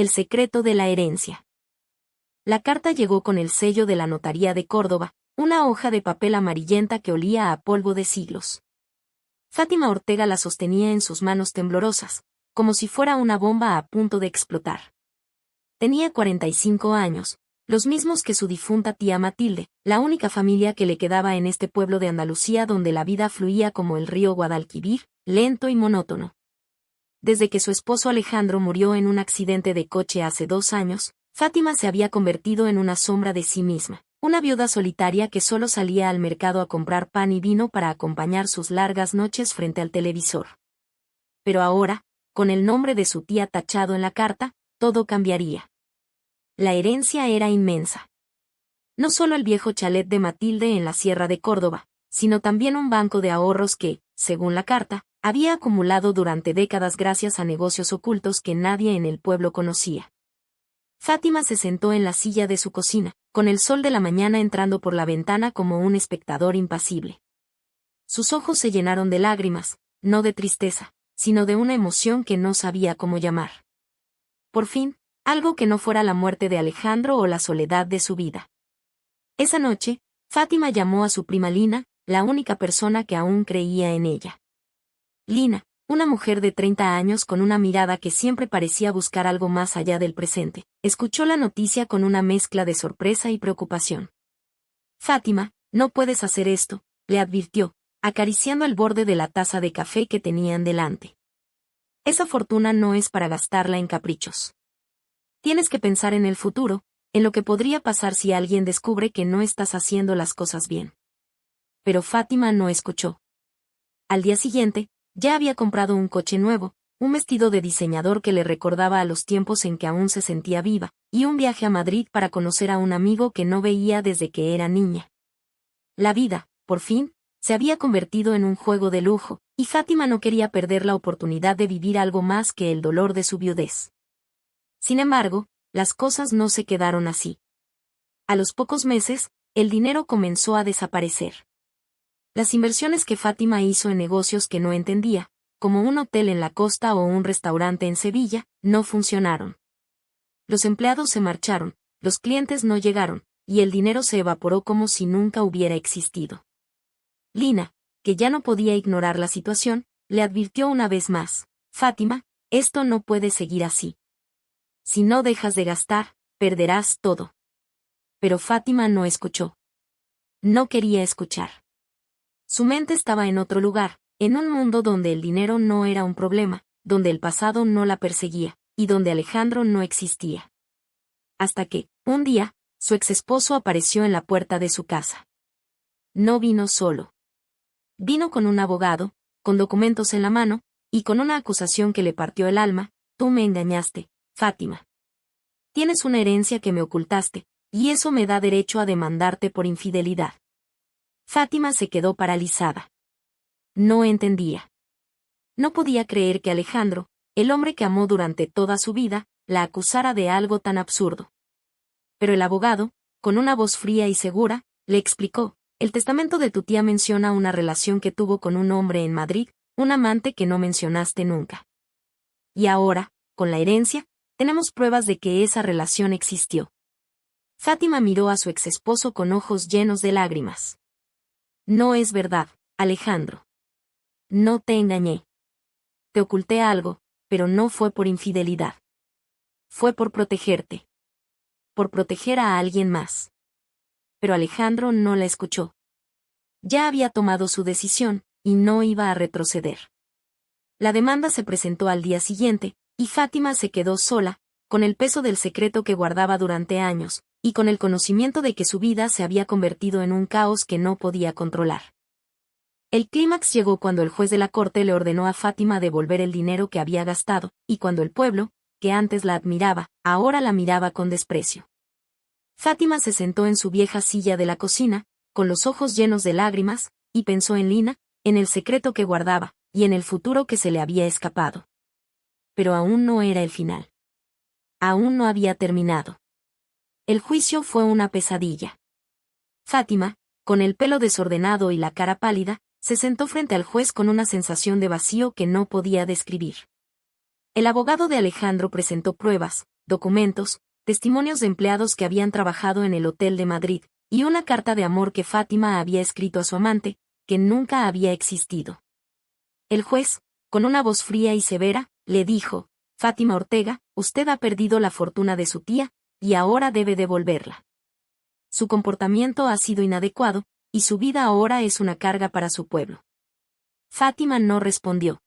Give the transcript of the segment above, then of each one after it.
el secreto de la herencia. La carta llegó con el sello de la Notaría de Córdoba, una hoja de papel amarillenta que olía a polvo de siglos. Fátima Ortega la sostenía en sus manos temblorosas, como si fuera una bomba a punto de explotar. Tenía 45 años, los mismos que su difunta tía Matilde, la única familia que le quedaba en este pueblo de Andalucía donde la vida fluía como el río Guadalquivir, lento y monótono. Desde que su esposo Alejandro murió en un accidente de coche hace 2 años, Fátima se había convertido en una sombra de sí misma, una viuda solitaria que solo salía al mercado a comprar pan y vino para acompañar sus largas noches frente al televisor. Pero ahora, con el nombre de su tía tachado en la carta, todo cambiaría. La herencia era inmensa. No solo el viejo chalet de Matilde en la Sierra de Córdoba, sino también un banco de ahorros que, según la carta, había acumulado durante décadas gracias a negocios ocultos que nadie en el pueblo conocía. Fátima se sentó en la silla de su cocina, con el sol de la mañana entrando por la ventana como un espectador impasible. Sus ojos se llenaron de lágrimas, no de tristeza, sino de una emoción que no sabía cómo llamar. Por fin, algo que no fuera la muerte de Alejandro o la soledad de su vida. Esa noche, Fátima llamó a su prima Lina, la única persona que aún creía en ella. Lina, una mujer de 30 años con una mirada que siempre parecía buscar algo más allá del presente, escuchó la noticia con una mezcla de sorpresa y preocupación. Fátima, no puedes hacer esto, le advirtió, acariciando el borde de la taza de café que tenían delante. Esa fortuna no es para gastarla en caprichos. Tienes que pensar en el futuro, en lo que podría pasar si alguien descubre que no estás haciendo las cosas bien. Pero Fátima no escuchó. Al día siguiente, ya había comprado un coche nuevo, un vestido de diseñador que le recordaba a los tiempos en que aún se sentía viva, y un viaje a Madrid para conocer a un amigo que no veía desde que era niña. La vida, por fin, se había convertido en un juego de lujo, y Fátima no quería perder la oportunidad de vivir algo más que el dolor de su viudez. Sin embargo, las cosas no se quedaron así. A los pocos meses, el dinero comenzó a desaparecer. Las inversiones que Fátima hizo en negocios que no entendía, como un hotel en la costa o un restaurante en Sevilla, no funcionaron. Los empleados se marcharon, los clientes no llegaron, y el dinero se evaporó como si nunca hubiera existido. Lina, que ya no podía ignorar la situación, le advirtió una vez más: Fátima, esto no puede seguir así. Si no dejas de gastar, perderás todo. Pero Fátima no escuchó. No quería escuchar. Su mente estaba en otro lugar, en un mundo donde el dinero no era un problema, donde el pasado no la perseguía, y donde Alejandro no existía. Hasta que, un día, su exesposo apareció en la puerta de su casa. No vino solo. Vino con un abogado, con documentos en la mano, y con una acusación que le partió el alma: tú me engañaste, Fátima. Tienes una herencia que me ocultaste, y eso me da derecho a demandarte por infidelidad. Fátima se quedó paralizada. No entendía. No podía creer que Alejandro, el hombre que amó durante toda su vida, la acusara de algo tan absurdo. Pero el abogado, con una voz fría y segura, le explicó: el testamento de tu tía menciona una relación que tuvo con un hombre en Madrid, un amante que no mencionaste nunca. Y ahora, con la herencia, tenemos pruebas de que esa relación existió. Fátima miró a su exesposo con ojos llenos de lágrimas. No es verdad, Alejandro. No te engañé. Te oculté algo, pero no fue por infidelidad. Fue por protegerte. Por proteger a alguien más. Pero Alejandro no la escuchó. Ya había tomado su decisión, y no iba a retroceder. La demanda se presentó al día siguiente, y Fátima se quedó sola, con el peso del secreto que guardaba durante años, y con el conocimiento de que su vida se había convertido en un caos que no podía controlar. El clímax llegó cuando el juez de la corte le ordenó a Fátima devolver el dinero que había gastado, y cuando el pueblo, que antes la admiraba, ahora la miraba con desprecio. Fátima se sentó en su vieja silla de la cocina, con los ojos llenos de lágrimas, y pensó en Lina, en el secreto que guardaba, y en el futuro que se le había escapado. Pero aún no era el final. Aún no había terminado. El juicio fue una pesadilla. Fátima, con el pelo desordenado y la cara pálida, se sentó frente al juez con una sensación de vacío que no podía describir. El abogado de Alejandro presentó pruebas, documentos, testimonios de empleados que habían trabajado en el hotel de Madrid, y una carta de amor que Fátima había escrito a su amante, que nunca había existido. El juez, con una voz fría y severa, le dijo: Fátima Ortega, usted ha perdido la fortuna de su tía, y ahora debe devolverla. Su comportamiento ha sido inadecuado, y su vida ahora es una carga para su pueblo. Fátima no respondió.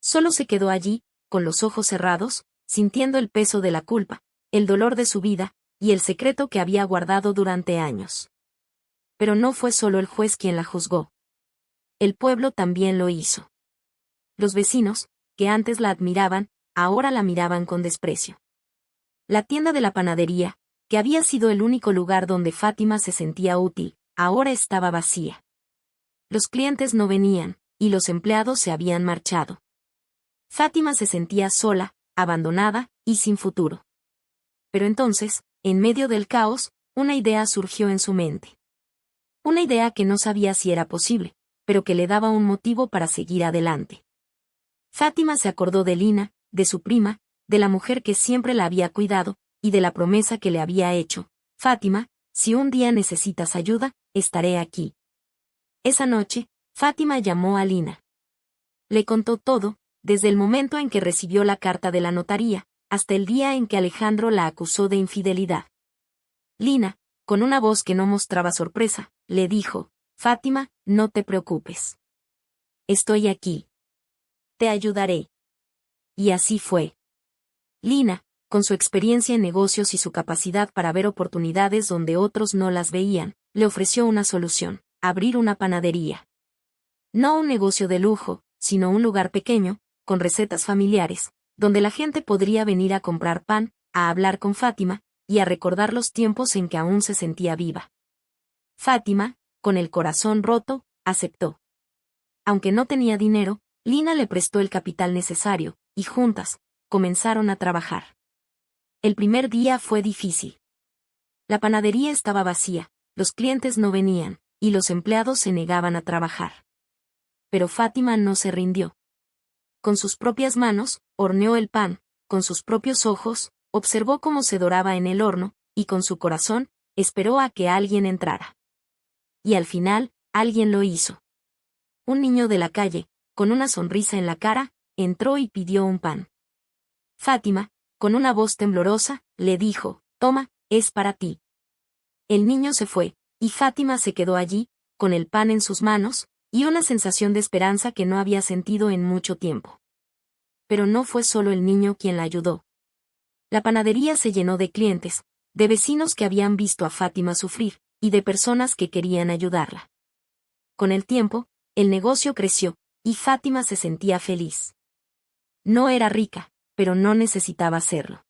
Solo se quedó allí, con los ojos cerrados, sintiendo el peso de la culpa, el dolor de su vida, y el secreto que había guardado durante años. Pero no fue solo el juez quien la juzgó. El pueblo también lo hizo. Los vecinos, que antes la admiraban, ahora la miraban con desprecio. La tienda de la panadería, que había sido el único lugar donde Fátima se sentía útil, ahora estaba vacía. Los clientes no venían, y los empleados se habían marchado. Fátima se sentía sola, abandonada, y sin futuro. Pero entonces, en medio del caos, una idea surgió en su mente. Una idea que no sabía si era posible, pero que le daba un motivo para seguir adelante. Fátima se acordó de Lina, de su prima, de la mujer que siempre la había cuidado, y de la promesa que le había hecho: Fátima, si un día necesitas ayuda, estaré aquí. Esa noche, Fátima llamó a Lina. Le contó todo, desde el momento en que recibió la carta de la notaría, hasta el día en que Alejandro la acusó de infidelidad. Lina, con una voz que no mostraba sorpresa, le dijo: Fátima, no te preocupes. Estoy aquí. Te ayudaré. Y así fue. Lina, con su experiencia en negocios y su capacidad para ver oportunidades donde otros no las veían, le ofreció una solución: abrir una panadería. No un negocio de lujo, sino un lugar pequeño, con recetas familiares, donde la gente podría venir a comprar pan, a hablar con Fátima, y a recordar los tiempos en que aún se sentía viva. Fátima, con el corazón roto, aceptó. Aunque no tenía dinero, Lina le prestó el capital necesario, y juntas, comenzaron a trabajar. El primer día fue difícil. La panadería estaba vacía, los clientes no venían, y los empleados se negaban a trabajar. Pero Fátima no se rindió. Con sus propias manos, horneó el pan, con sus propios ojos, observó cómo se doraba en el horno, y con su corazón, esperó a que alguien entrara. Y al final, alguien lo hizo. Un niño de la calle, con una sonrisa en la cara, entró y pidió un pan. Fátima, con una voz temblorosa, le dijo: Toma, es para ti. El niño se fue, y Fátima se quedó allí, con el pan en sus manos, y una sensación de esperanza que no había sentido en mucho tiempo. Pero no fue solo el niño quien la ayudó. La panadería se llenó de clientes, de vecinos que habían visto a Fátima sufrir, y de personas que querían ayudarla. Con el tiempo, el negocio creció, y Fátima se sentía feliz. No era rica, pero no necesitaba serlo.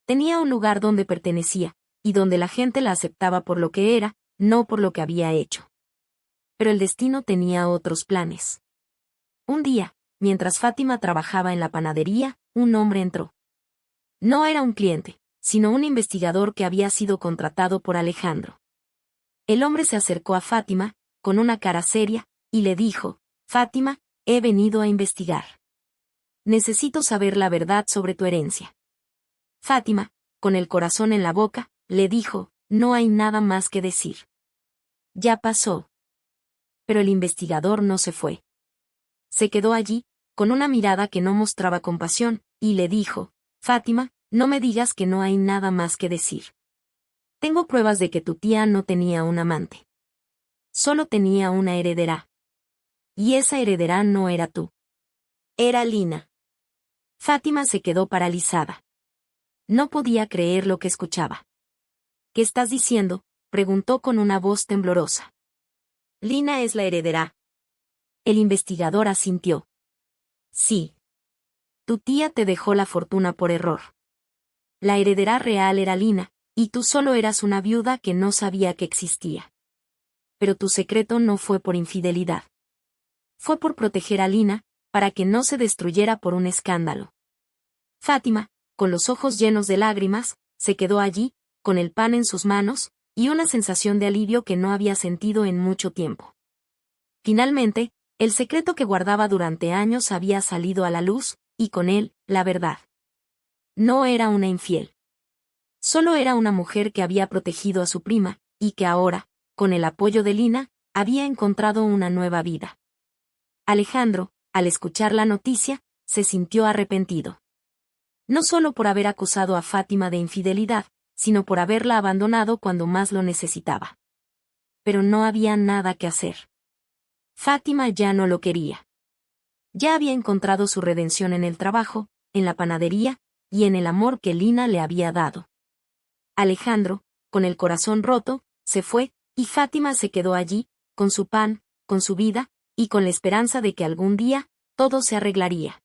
Tenía un lugar donde pertenecía, y donde la gente la aceptaba por lo que era, no por lo que había hecho. Pero el destino tenía otros planes. Un día, mientras Fátima trabajaba en la panadería, un hombre entró. No era un cliente, sino un investigador que había sido contratado por Alejandro. El hombre se acercó a Fátima, con una cara seria, y le dijo: Fátima, he venido a investigar. Necesito saber la verdad sobre tu herencia. Fátima, con el corazón en la boca, le dijo: no hay nada más que decir. Ya pasó. Pero el investigador no se fue. Se quedó allí, con una mirada que no mostraba compasión, y le dijo: Fátima, no me digas que no hay nada más que decir. Tengo pruebas de que tu tía no tenía un amante. Solo tenía una heredera. Y esa heredera no era tú. Era Lina. Fátima se quedó paralizada. No podía creer lo que escuchaba. ¿Qué estás diciendo?, preguntó con una voz temblorosa. Lina es la heredera. El investigador asintió. Sí. Tu tía te dejó la fortuna por error. La heredera real era Lina, y tú solo eras una viuda que no sabía que existía. Pero tu secreto no fue por infidelidad. Fue por proteger a Lina, para que no se destruyera por un escándalo. Fátima, con los ojos llenos de lágrimas, se quedó allí, con el pan en sus manos, y una sensación de alivio que no había sentido en mucho tiempo. Finalmente, el secreto que guardaba durante años había salido a la luz, y con él, la verdad. No era una infiel. Solo era una mujer que había protegido a su prima, y que ahora, con el apoyo de Lina, había encontrado una nueva vida. Alejandro, al escuchar la noticia, se sintió arrepentido. No solo por haber acusado a Fátima de infidelidad, sino por haberla abandonado cuando más lo necesitaba. Pero no había nada que hacer. Fátima ya no lo quería. Ya había encontrado su redención en el trabajo, en la panadería, y en el amor que Lina le había dado. Alejandro, con el corazón roto, se fue, y Fátima se quedó allí, con su pan, con su vida, y con la esperanza de que algún día, todo se arreglaría.